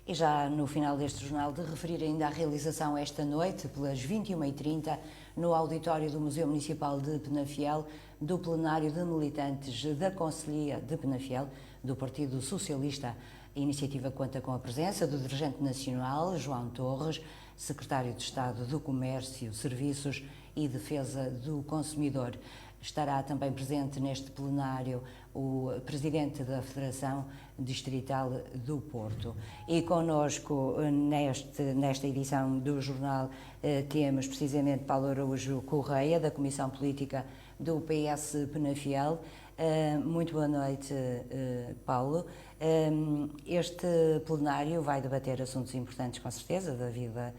E já no final deste jornal, de referir ainda a realização esta noite, pelas 21h30, no auditório do Museu Municipal de Penafiel, do plenário de militantes da Conselhia de Penafiel, do Partido Socialista. A iniciativa conta com a presença do dirigente nacional, João Torres, secretário de Estado do Comércio, Serviços e Defesa do Consumidor. Estará também presente neste plenário o presidente da Federação Distrital do Porto. E connosco, nesta edição do jornal, temos precisamente Paulo Araújo Correia, da Comissão Política do PS Penafiel. Muito boa noite, Paulo. Este plenário vai debater assuntos importantes, com certeza, da vida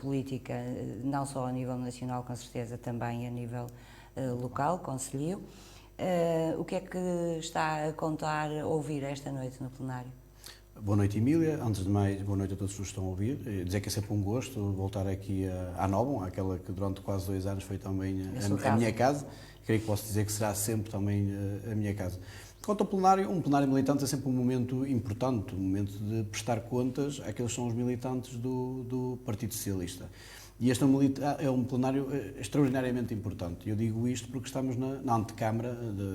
política, não só a nível nacional, com certeza, também a nível local, concelhio. O que é que está a contar, ouvir esta noite no plenário? Boa noite, Emília. Antes de mais, boa noite a todos os que estão a ouvir. Dizer que é sempre um gosto voltar aqui à Nóbon, aquela que durante quase 2 anos foi também a minha casa. Creio que posso dizer que será sempre também a minha casa. Quanto ao plenário, um plenário militante é sempre um momento importante, um momento de prestar contas àqueles que são os militantes do Partido Socialista. E este é um plenário extraordinariamente importante. Eu digo isto porque estamos na antecâmara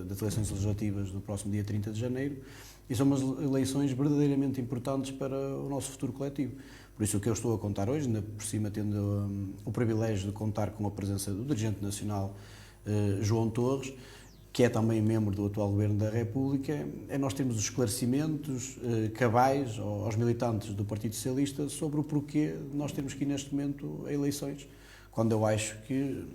das eleições legislativas do próximo dia 30 de janeiro e são umas eleições verdadeiramente importantes para o nosso futuro coletivo. Por isso o que eu estou a contar hoje, ainda por cima tendo o privilégio de contar com a presença do dirigente nacional João Torres, que é também membro do atual Governo da República, é nós termos os esclarecimentos cabais aos militantes do Partido Socialista sobre o porquê de nós termos que ir neste momento a eleições, quando eu acho que,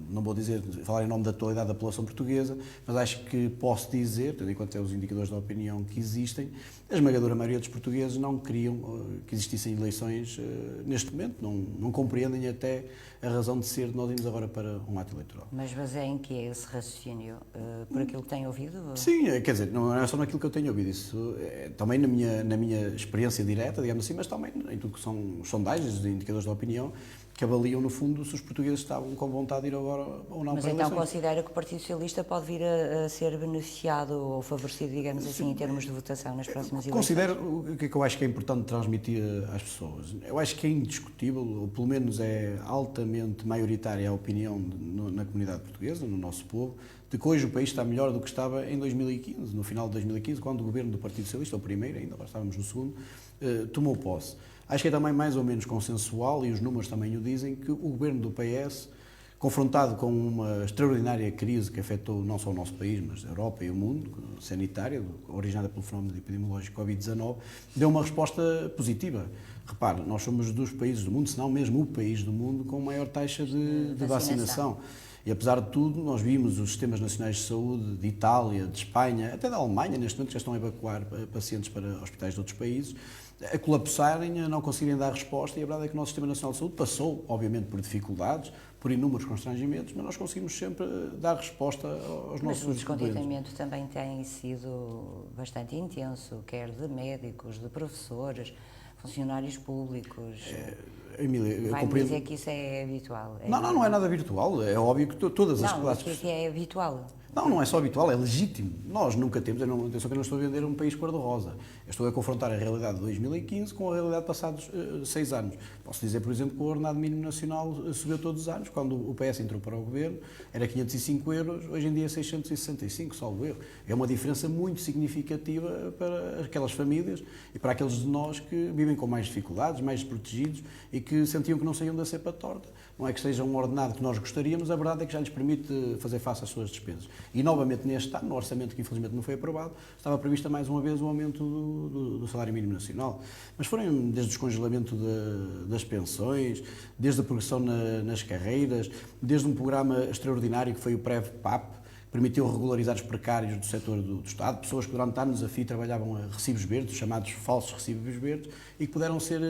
não vou falar em nome da totalidade da população portuguesa, mas acho que posso dizer, tendo em conta os indicadores da opinião que existem, a esmagadora maioria dos portugueses não queriam que existissem eleições neste momento, não compreendem até a razão de ser de nós irmos agora para um ato eleitoral. Mas baseia em que é esse raciocínio? Por aquilo que tem ouvido? Sim, quer dizer, não é só naquilo que eu tenho ouvido, isso é também na minha experiência direta, digamos assim, mas também em tudo que são sondagens e indicadores da opinião, que avaliam, no fundo, se os portugueses estavam com vontade de ir agora ou não. Mas para então eleições. Considera que o Partido Socialista pode vir a ser beneficiado ou favorecido, digamos assim, em termos de votação nas próximas eleições? Considero o que é que eu acho que é importante transmitir às pessoas. Eu acho que é indiscutível, ou pelo menos é altamente maioritária a opinião na comunidade portuguesa, no nosso povo, de que hoje o país está melhor do que estava em 2015, no final de 2015, quando o governo do Partido Socialista, o primeiro, ainda agora estávamos no segundo, tomou posse. Acho que é também mais ou menos consensual, e os números também o dizem, que o governo do PS, confrontado com uma extraordinária crise que afetou não só o nosso país, mas a Europa e o mundo, sanitária, originada pelo fenómeno epidemiológico Covid-19, deu uma resposta positiva. Repare, nós somos dos países do mundo, se não mesmo o país do mundo, com maior taxa de vacinação. E apesar de tudo, nós vimos os sistemas nacionais de saúde de Itália, de Espanha, até da Alemanha, neste momento já estão a evacuar pacientes para hospitais de outros países, a colapsarem, a não conseguirem dar resposta, e a verdade é que o nosso Sistema Nacional de Saúde passou, obviamente, por dificuldades, por inúmeros constrangimentos, mas nós conseguimos sempre dar resposta aos nossos doentes. Mas o descontentamento também tem sido bastante intenso, quer de médicos, de professores, funcionários públicos. Emília, Vai-me dizer que isso é habitual? Não é nada virtual, é óbvio que todas as classes... classes... Não, é habitual. Não é só habitual, é legítimo. Nós nunca temos, atenção que eu não estou a vender um país cor-de-rosa. Eu estou a confrontar a realidade de 2015 com a realidade de passados 6 anos. Posso dizer, por exemplo, que o ordenado mínimo nacional subiu todos os anos. Quando o PS entrou para o governo, era 505 euros, hoje em dia é 665, salvo erro. É uma diferença muito significativa para aquelas famílias e para aqueles de nós que vivem com mais dificuldades, mais desprotegidos e que sentiam que não saíam da cepa torta. Não é que seja um ordenado que nós gostaríamos, a verdade é que já lhes permite fazer face às suas despesas. E novamente neste ano, no orçamento que infelizmente não foi aprovado, estava prevista mais uma vez o aumento do salário mínimo nacional. Mas foram desde o descongelamento das pensões, desde a progressão nas carreiras, desde um programa extraordinário que foi o PREV-PAP, permitiu regularizar os precários do setor do Estado, pessoas que durante anos a fio trabalhavam a recibos verdes, chamados falsos recibos verdes, e que puderam ser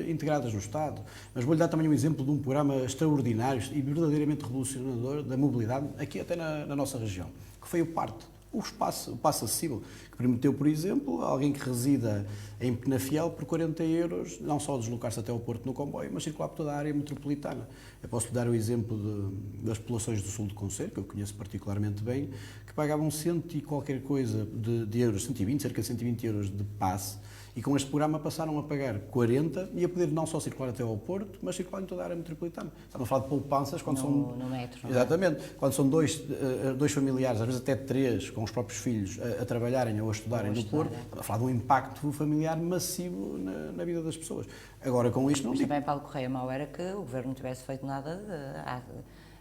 integradas no Estado. Mas vou-lhe dar também um exemplo de um programa extraordinário e verdadeiramente revolucionador da mobilidade, aqui até na nossa região, que foi o PARTE, o passo acessível, que permitiu, por exemplo, a alguém que resida em Penafiel, por 40 euros, não só deslocar-se até ao Porto no comboio, mas circular por toda a área metropolitana. Eu posso dar o exemplo das populações do sul do concelho, que eu conheço particularmente bem, que pagavam 100 e qualquer coisa de euros, 120, cerca de 120 euros de passe, E com este programa passaram a pagar 40 e a poder não só circular até ao Porto, mas circular em toda a área metropolitana. Estamos a falar de poupanças quando no metro. Exatamente. Quando são dois familiares, às vezes até três, com os próprios filhos, a trabalharem ou a estudarem no Porto, estamos a falar de um impacto familiar massivo na vida das pessoas. Agora, com isto, não mas digo... também, Paulo Correia, mal era que o Governo não tivesse feito nada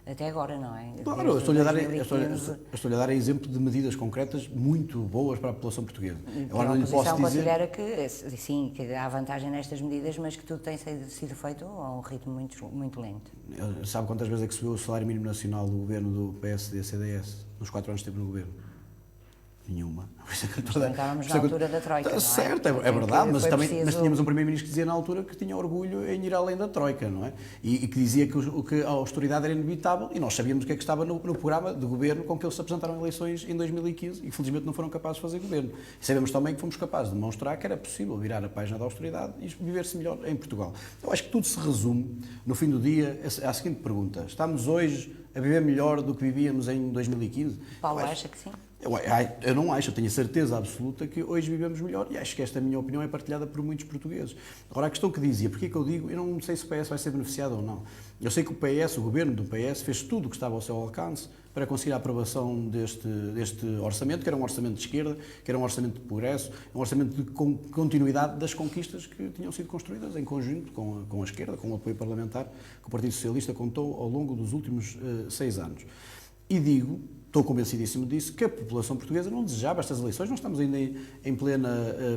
até agora, não é? Claro, eu estou-lhe a dar exemplo de medidas concretas muito boas para a população portuguesa. Agora não lhe posso dizer... considera que, sim, que há vantagem nestas medidas, mas que tudo tem sido feito a um ritmo muito lento. Sabe quantas vezes é que subiu o salário mínimo nacional do governo do PSD-CDS, nos 4 anos que esteve no governo? Nenhuma. Estávamos na altura da Troika, não é? Certo, é verdade, mas tínhamos um primeiro-ministro que dizia na altura que tinha orgulho em ir além da Troika, não é? E que dizia que a austeridade era inevitável, e nós sabíamos o que é que estava no programa de governo com que eles se apresentaram em eleições em 2015 e felizmente não foram capazes de fazer governo. E sabemos também que fomos capazes de demonstrar que era possível virar a página da austeridade e viver-se melhor em Portugal. Eu acho que tudo se resume, no fim do dia, à seguinte pergunta: estamos hoje a viver melhor do que vivíamos em 2015? Paulo acha que sim? Eu não acho, eu tenho a certeza absoluta que hoje vivemos melhor e acho que esta minha opinião é partilhada por muitos portugueses. Agora, a questão que dizia, porque é que eu digo, eu não sei se o PS vai ser beneficiado ou não. Eu sei que o PS, o governo do PS, fez tudo o que estava ao seu alcance para conseguir a aprovação deste orçamento, que era um orçamento de esquerda, que era um orçamento de progresso, um orçamento de continuidade das conquistas que tinham sido construídas em conjunto com a esquerda, com o apoio parlamentar que o Partido Socialista contou ao longo dos últimos 6 anos. E digo, estou convencidíssimo disso, que a população portuguesa não desejava estas eleições. Nós estamos ainda em plena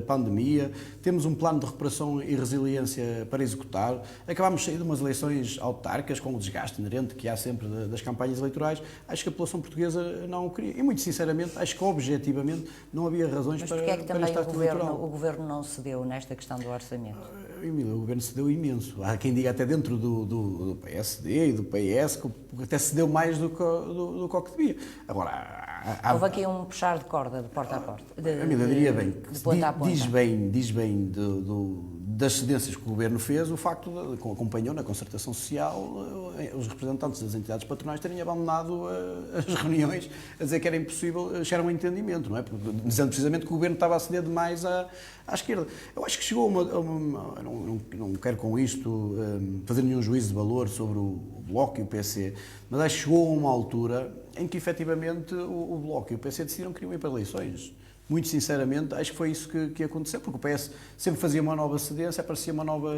pandemia, temos um plano de recuperação e resiliência para executar, acabámos de sair de umas eleições autárquicas com o desgaste inerente que há sempre das campanhas eleitorais. Acho que a população portuguesa não o queria. E, muito sinceramente, acho que objetivamente não havia razões para porque é que também este o Governo não cedeu nesta questão do orçamento? Emília, o Governo cedeu imenso. Há quem diga até dentro do PSD e do PS que até cedeu mais do que o que devia. Agora, houve aqui um puxar de corda de porta a porta. Emília, diria bem, de ponta a ponta. Diz bem das cedências que o Governo fez, o facto de, acompanhou na concertação social, os representantes das entidades patronais terem abandonado as reuniões a dizer que era impossível chegar a um entendimento, não é? Dizendo precisamente que o Governo estava a ceder demais à esquerda. Eu acho que chegou não quero com isto fazer nenhum juízo de valor sobre o Bloco e o PC, mas acho que chegou a uma altura em que efetivamente o Bloco e o PC decidiram que queriam ir para eleições. Muito sinceramente, acho que foi isso que aconteceu, porque o PS sempre fazia uma nova cedência, aparecia uma nova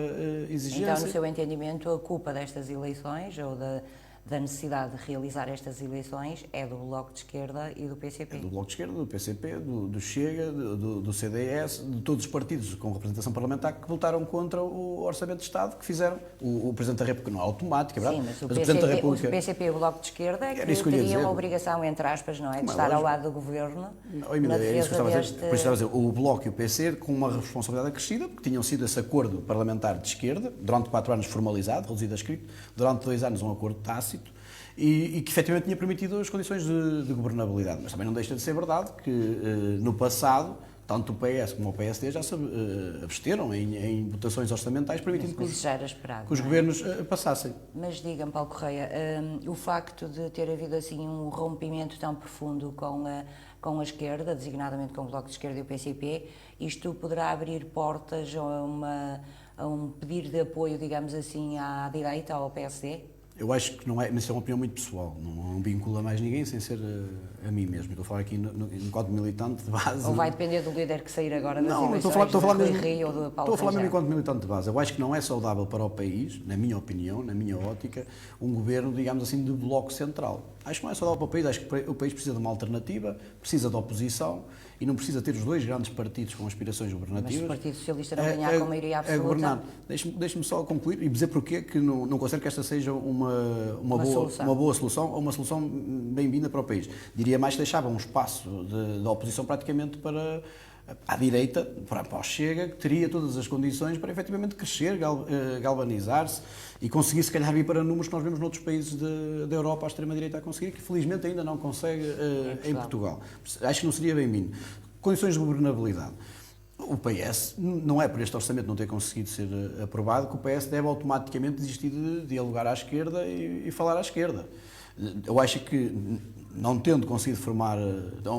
exigência. Então, no seu entendimento, a culpa destas eleições, ou da necessidade de realizar estas eleições, é do Bloco de Esquerda e do PCP? É do Bloco de Esquerda, do PCP, do Chega, do CDS, de todos os partidos com representação parlamentar que votaram contra o Orçamento de Estado, que fizeram o Presidente da República, não é automático, é verdade? Sim, mas o PCP e o Bloco de Esquerda é que teriam uma obrigação, entre aspas, não é? De estar ao lado do Governo na defesa deste... Por isso estava a dizer, o Bloco e o PC com uma responsabilidade acrescida, porque tinham sido esse acordo parlamentar de esquerda, durante 4 anos formalizado, reduzido a escrito, durante 2 anos um acordo tácito, e que efetivamente tinha permitido as condições de governabilidade. Mas também não deixa de ser verdade que no passado, tanto o PS como o PSD já se absteram em votações orçamentais, permitindo que os governos passassem. Mas diga-me, Paulo Correia, o facto de ter havido assim um rompimento tão profundo com a esquerda, designadamente com o Bloco de Esquerda e o PCP, isto poderá abrir portas a um pedido de apoio, digamos assim, à direita, ao PSD? Eu acho que não é, mas isso é uma opinião muito pessoal, não vincula mais ninguém sem ser a mim mesmo. Estou a falar aqui enquanto militante de base. Ou vai depender do líder que sair agora das eleições, estou a falar mesmo, Rio ou do Paulo estou a falar mesmo enquanto militante de base. Eu acho que não é saudável para o país, na minha opinião, na minha ótica, um governo, digamos assim, de bloco central. Acho que não é saudável para o país, acho que o país precisa de uma alternativa, precisa de oposição e não precisa ter os 2 grandes partidos com aspirações governativas. Mas o Partido Socialista não ganhar com a maioria absoluta. Deixe-me só concluir e dizer porque que não considero que esta seja uma boa solução ou uma solução bem-vinda para o país. Diria mais que deixava um espaço de oposição praticamente para a direita, para o Chega, que teria todas as condições para efetivamente crescer, galvanizar-se e conseguir, se calhar, vir para números que nós vemos noutros países da Europa, a extrema-direita a conseguir, que felizmente ainda não consegue em Portugal. Acho que não seria bem-vindo. Condições de governabilidade. O PS, não é por este orçamento não ter conseguido ser aprovado, que o PS deve automaticamente desistir de dialogar à esquerda e falar à esquerda. Eu acho que não tendo conseguido formar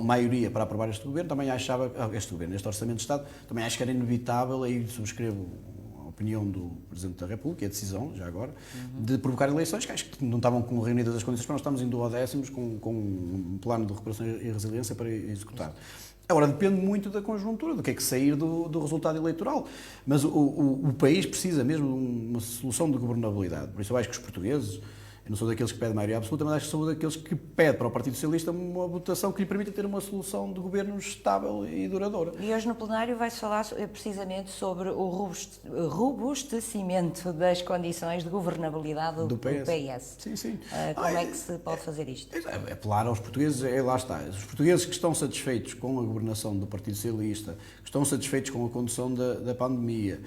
maioria para aprovar este governo, também achava, este Orçamento de Estado, também acho que era inevitável, aí subscrevo a opinião do Presidente da República, e a decisão, já agora, de provocar eleições que acho que não estavam reunidas as condições para nós estamos em duodécimos com um plano de recuperação e resiliência para executar. Agora, depende muito da conjuntura, do que é que sair do resultado eleitoral. Mas o país precisa mesmo de uma solução de governabilidade. Por isso eu acho que os portugueses, eu não sou daqueles que pedem maioria absoluta, mas acho que sou daqueles que pedem para o Partido Socialista uma votação que lhe permita ter uma solução de governo estável e duradoura. E hoje no plenário vai-se falar precisamente sobre o robustecimento das condições de governabilidade do PS. Sim, sim. Como é que se pode fazer isto? Apelar aos portugueses, lá está. Os portugueses que estão satisfeitos com a governação do Partido Socialista, que estão satisfeitos com a condução da pandemia,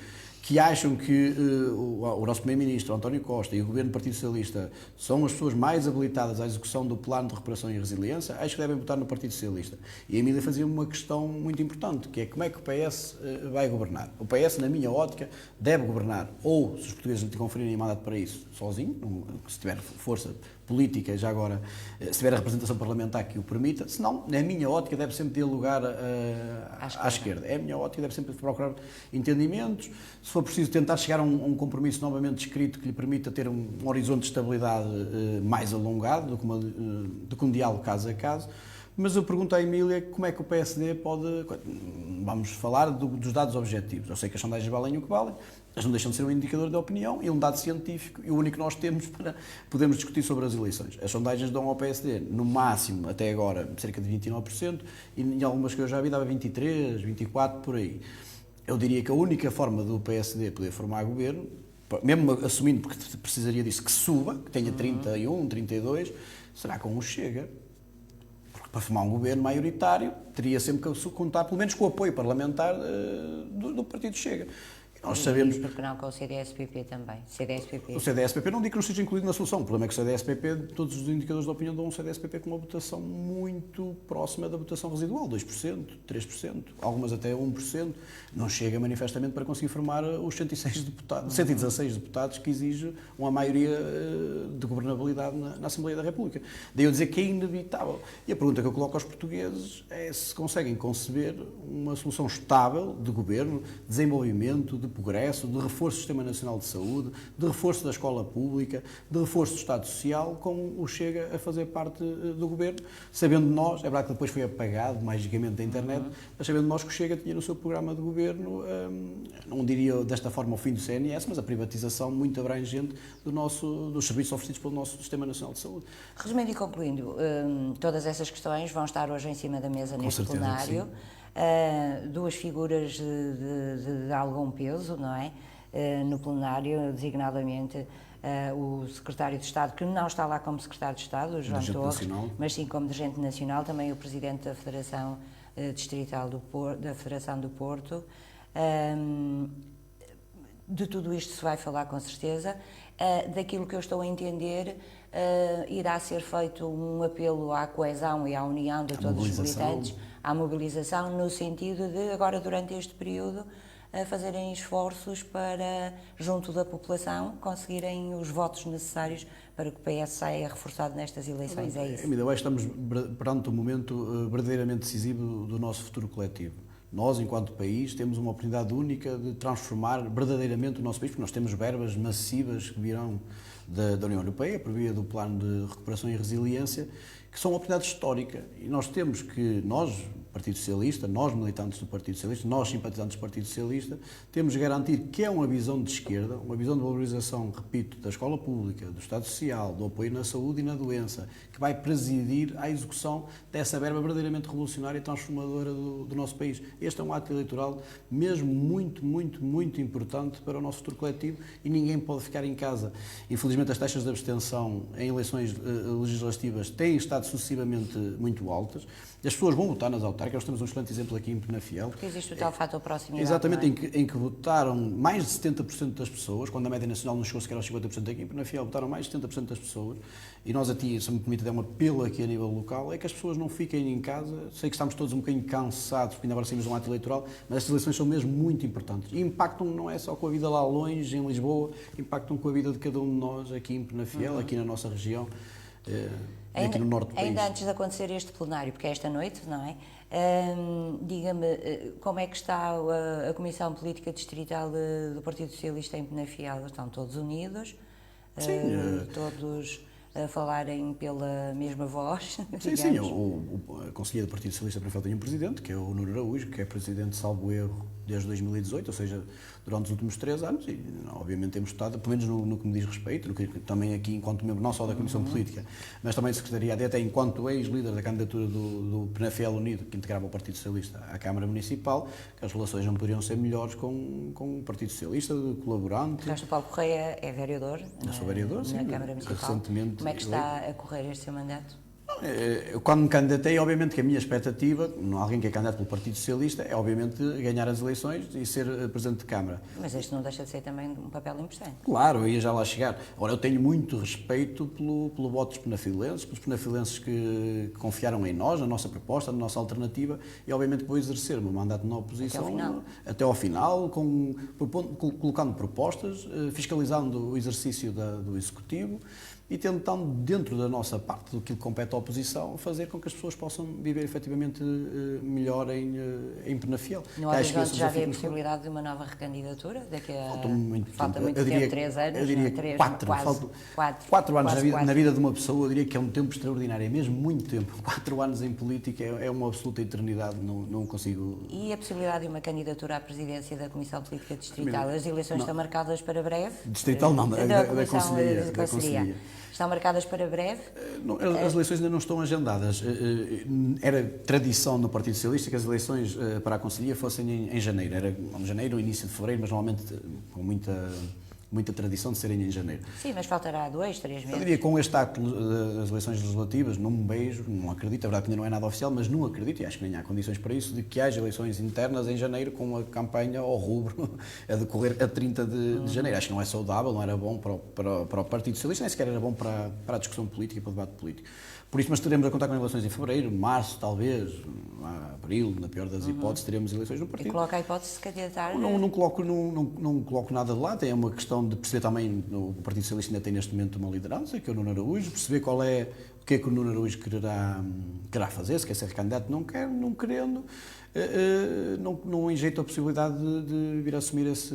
que acham que o nosso Primeiro-Ministro, António Costa, e o Governo do Partido Socialista são as pessoas mais habilitadas à execução do Plano de Recuperação e Resiliência, acho que devem votar no Partido Socialista. E a Emília fazia uma questão muito importante, que é como é que o PS vai governar. O PS, na minha ótica, deve governar, ou, se os portugueses lhe conferirem mandato para isso, sozinho, se tiver força política, já agora, se tiver a representação parlamentar que o permita, senão, na minha ótica, deve sempre ter lugar à esquerda. É a minha ótica, deve sempre procurar entendimentos, se for preciso tentar chegar a um compromisso novamente escrito que lhe permita ter um horizonte de estabilidade mais alongado do que um diálogo caso a caso. Mas eu pergunto à Emília como é que o PSD pode... Vamos falar dos dados objetivos. Eu sei que as sondagens valem o que valem, mas não deixam de ser um indicador de opinião e um dado científico e o único que nós temos para podermos discutir sobre as eleições. As sondagens dão ao PSD, no máximo, até agora, cerca de 29%, e em algumas que eu já vi dava 23%, 24%, por aí. Eu diria que a única forma do PSD poder formar governo, mesmo assumindo, porque precisaria disso, que suba, que tenha 31, 32, será com o Chega. Para formar um governo maioritário, teria sempre que contar, pelo menos, com o apoio parlamentar do Partido Chega. Nós sabemos... Porque não com o CDS-PP também. O CDS-PP não digo que não esteja incluído na solução. O problema é que o CDS-PP, todos os indicadores de opinião dão um CDS-PP com uma votação muito próxima da votação residual, 2%, 3%, algumas até 1%. Não chega manifestamente para conseguir formar os 116 deputados que exige uma maioria de governabilidade na Assembleia da República. Daí eu dizer que é inevitável. E a pergunta que eu coloco aos portugueses é se conseguem conceber uma solução estável de governo, desenvolvimento, de progresso, de reforço do Sistema Nacional de Saúde, de reforço da escola pública, de reforço do Estado Social, com o Chega a fazer parte do governo, sabendo nós, é verdade que depois foi apagado magicamente da internet, mas sabendo nós que o Chega tinha no seu programa de governo, não diria desta forma o fim do CNS, mas a privatização muito abrangente dos serviços oferecidos pelo nosso Sistema Nacional de Saúde. Resumindo e concluindo, todas essas questões vão estar hoje em cima da mesa neste plenário. Duas figuras de algum peso, não é? No plenário, designadamente o Secretário de Estado, que não está lá como Secretário de Estado, o João Torres, mas sim como Dirigente Nacional, também o Presidente da Federação Distrital da Federação do Porto. De tudo isto se vai falar com certeza. Daquilo que eu estou a entender, irá ser feito um apelo à coesão e à união de todos os militantes, à mobilização, no sentido de, agora durante este período, fazerem esforços para, junto da população, conseguirem os votos necessários para que o PS saia reforçado nestas eleições. É isso? Eu acho que estamos perante um momento verdadeiramente decisivo do nosso futuro coletivo. Nós, enquanto país, temos uma oportunidade única de transformar verdadeiramente o nosso país, porque nós temos verbas massivas que virão da União Europeia, por via do Plano de Recuperação e Resiliência, que são uma oportunidade histórica. E nós temos que, nós, Partido Socialista, nós militantes do Partido Socialista, nós simpatizantes do Partido Socialista, temos de garantir que é uma visão de esquerda, uma visão de valorização, repito, da escola pública, do Estado Social, do apoio na saúde e na doença, que vai presidir à execução dessa verba verdadeiramente revolucionária e transformadora do nosso país. Este é um ato eleitoral mesmo muito, muito, muito importante para o nosso futuro coletivo e ninguém pode ficar em casa. Infelizmente, as taxas de abstenção em eleições legislativas têm estado sucessivamente muito altas. As pessoas vão votar nas autárquicas. Nós temos um excelente exemplo aqui em Penafiel. Porque existe o tal fator proximidade. Exatamente, em que votaram mais de 70% das pessoas, quando a média nacional não chegou sequer aos 50%, aqui em Penafiel votaram mais de 70% das pessoas. E nós aqui, se me permite, é um apelo aqui a nível local, é que as pessoas não fiquem em casa. Sei que estamos todos um bocadinho cansados, porque ainda agora saímos de um ato eleitoral, mas estas eleições são mesmo muito importantes. E impactam não é só com a vida lá longe, em Lisboa, impactam com a vida de cada um de nós aqui em Penafiel, aqui na nossa região. aqui no norte do país. Ainda antes de acontecer este plenário, porque é esta noite, não é? Diga-me, como é que está a Comissão Política Distrital do Partido Socialista em Penafiel? Estão todos unidos? Sim. Todos a falarem pela mesma voz? Sim, sim. A Conselhia do Partido Socialista Penafiel tem um presidente, que é o Nuno Araújo, que é presidente, salvo erro, desde 2018, ou seja, durante os últimos 3 anos, e obviamente temos estado, pelo menos no que me diz respeito, no que, também aqui enquanto membro não só da Comissão Política, mas também secretariado, e até enquanto ex-líder da candidatura do Penafiel Unido, que integrava o Partido Socialista à Câmara Municipal, que as relações não poderiam ser melhores com o Partido Socialista, colaborante. O Paulo Correia é vereador, Eu sou vereador, na Câmara Municipal. Recentemente. Como é que está a correr este seu mandato? Eu, quando me candidatei, obviamente que a minha expectativa, alguém que é candidato pelo Partido Socialista, é obviamente ganhar as eleições e ser Presidente de Câmara. Mas este não deixa de ser também um papel importante. Claro, eu ia já lá chegar. Agora, eu tenho muito respeito pelo voto dos penafilenses, pelos penafilenses que confiaram em nós, na nossa proposta, na nossa alternativa, e obviamente vou exercer o meu mandato na oposição até ao final, colocando propostas, fiscalizando o exercício do Executivo e tentando, dentro da nossa parte, do que compete à oposição, fazer com que as pessoas possam viver efetivamente melhor em Penafiel. No horizonte já vê a possibilidade de uma nova recandidatura? Falta muito eu diria, tempo, 3 anos? Eu diria 3, 4 anos na vida de uma pessoa, eu diria que é um tempo extraordinário, é mesmo muito tempo. 4 anos em política é uma absoluta eternidade, não consigo... E a possibilidade de uma candidatura à presidência da Comissão Política Distrital? As eleições estão marcadas para breve? Distrital não, da Conselhia. Estão marcadas para breve? As eleições ainda não estão agendadas. Era tradição no Partido Socialista que as eleições para a Conselhia fossem em janeiro. Era em janeiro ou início de fevereiro, mas normalmente com muita tradição de serem em janeiro. Sim, mas faltará 2, 3 meses. Eu diria que com este acto das eleições legislativas, não me beijo, não acredito, a verdade que ainda não é nada oficial, mas não acredito, e acho que nem há condições para isso, de que haja eleições internas em janeiro com a campanha ao rubro a decorrer a 30 de janeiro. Acho que não é saudável, não era bom para o Partido Socialista, nem sequer era bom para a discussão política e para o debate político. Por isso, mas teremos a contar com eleições em fevereiro, março, talvez, abril, na pior das hipóteses, teremos eleições no partido. E coloca a hipótese de se candidatar? Não coloco nada de lado, é uma questão de perceber também, o Partido Socialista ainda tem neste momento uma liderança, que é o Nuno Araújo, perceber o que é que o Nuno Araújo quererá fazer, se quer ser candidato, não querendo, não enjeito a possibilidade de vir assumir esse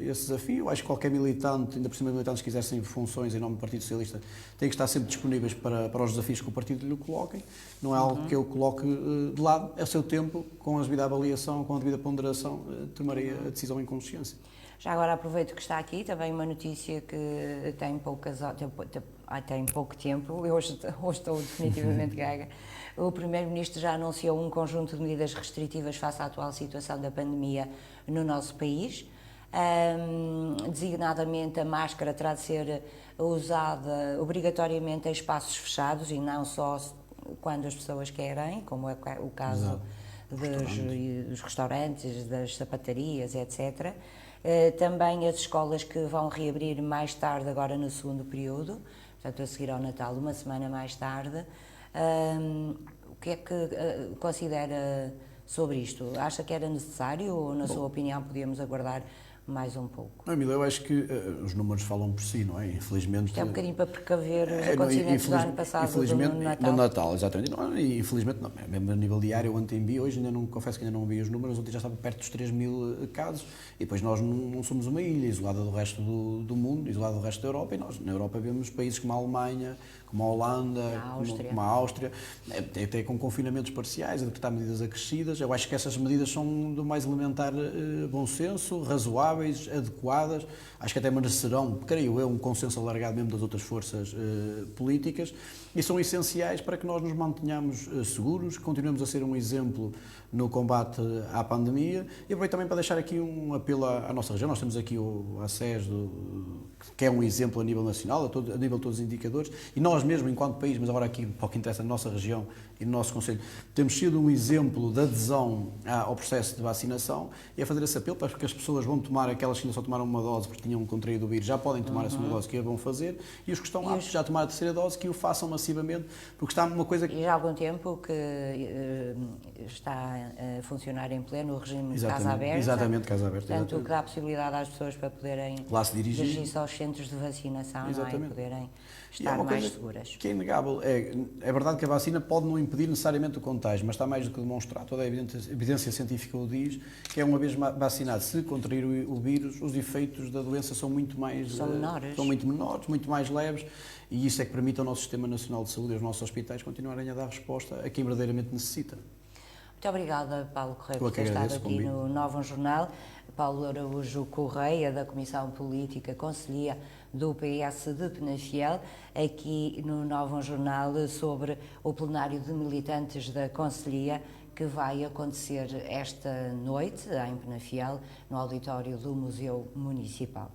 desafio. Acho que qualquer militante, ainda por cima militantes que exercem funções em nome do Partido Socialista, têm que estar sempre disponíveis para os desafios que o partido lhe coloquem. Não é algo que eu coloque de lado, é o seu tempo, com a devida avaliação, com a devida ponderação, tomarei a decisão em consciência. Já agora aproveito que está aqui, também uma notícia que tem pouco tempo, eu hoje estou definitivamente gaga. O Primeiro-Ministro já anunciou um conjunto de medidas restritivas face à atual situação da pandemia no nosso país. Designadamente, a máscara terá de ser usada obrigatoriamente em espaços fechados e não só quando as pessoas querem, como é o caso dos restaurantes, das sapatarias, etc. Também as escolas que vão reabrir mais tarde, agora no segundo período, portanto a seguir ao Natal, uma semana mais tarde. O que é que considera sobre isto? Acha que era necessário ou, na sua opinião, podíamos aguardar mais um pouco? Emília, eu acho que os números falam por si, não é? Infelizmente... Isto é um bocadinho para precaver os acontecimentos do ano passado, do Natal. Exatamente. Infelizmente, não. Mesmo a nível diário, ontem vi, hoje confesso que ainda não vi os números, ontem já estava perto dos 3.000 casos, e depois nós não somos uma ilha isolada do resto do mundo, isolada do resto da Europa, e nós na Europa vemos países como a Alemanha, como a Holanda, como a Áustria, até com confinamentos parciais, a decretar medidas acrescidas. Eu acho que essas medidas são do mais elementar bom senso, razoáveis, adequadas, acho que até merecerão, creio eu, um consenso alargado mesmo das outras forças políticas, e são essenciais para que nós nos mantenhamos seguros, continuemos a ser um exemplo no combate à pandemia. E aproveito também para deixar aqui um apelo à nossa região. Nós temos aqui a SES, que é um exemplo a nível nacional, a nível de todos os indicadores, e nós mesmo, enquanto país, mas agora aqui, para o que interessa na nossa região e no nosso Conselho, temos sido um exemplo de adesão ao processo de vacinação, e a fazer esse apelo para que as pessoas vão tomar aquelas que ainda só tomaram uma dose porque tinham contraído o vírus, já podem tomar a segunda dose, que é bom fazer, e os que estão aptos já a tomar a terceira dose, que o façam massivamente, porque está uma coisa que... E já há algum tempo que está a funcionar em pleno o regime de casa aberta. Exatamente, casa aberta. Portanto, o que dá a possibilidade às pessoas para poderem lá se dirigir-se aos centros de vacinação, não é? E poderem e estar mais seguras. Que é inegável. É verdade que a vacina pode não impedir necessariamente o contágio, mas está mais do que demonstrado. Toda a evidência científica o diz, que é uma vez vacinado, se contrair o vírus, os efeitos da doença são muito mais... São menores. São muito menores, muito mais leves, e isso é que permite ao nosso Sistema Nacional de Saúde e aos nossos hospitais continuarem a dar resposta a quem verdadeiramente necessita. Muito obrigada, Paulo Correia, por ter estado aqui no Novo Jornal. Paulo Araújo Correia, da Comissão Política Conselhia do PS de Penafiel, aqui no Novo Jornal, sobre o plenário de militantes da Conselhia que vai acontecer esta noite em Penafiel, no auditório do Museu Municipal.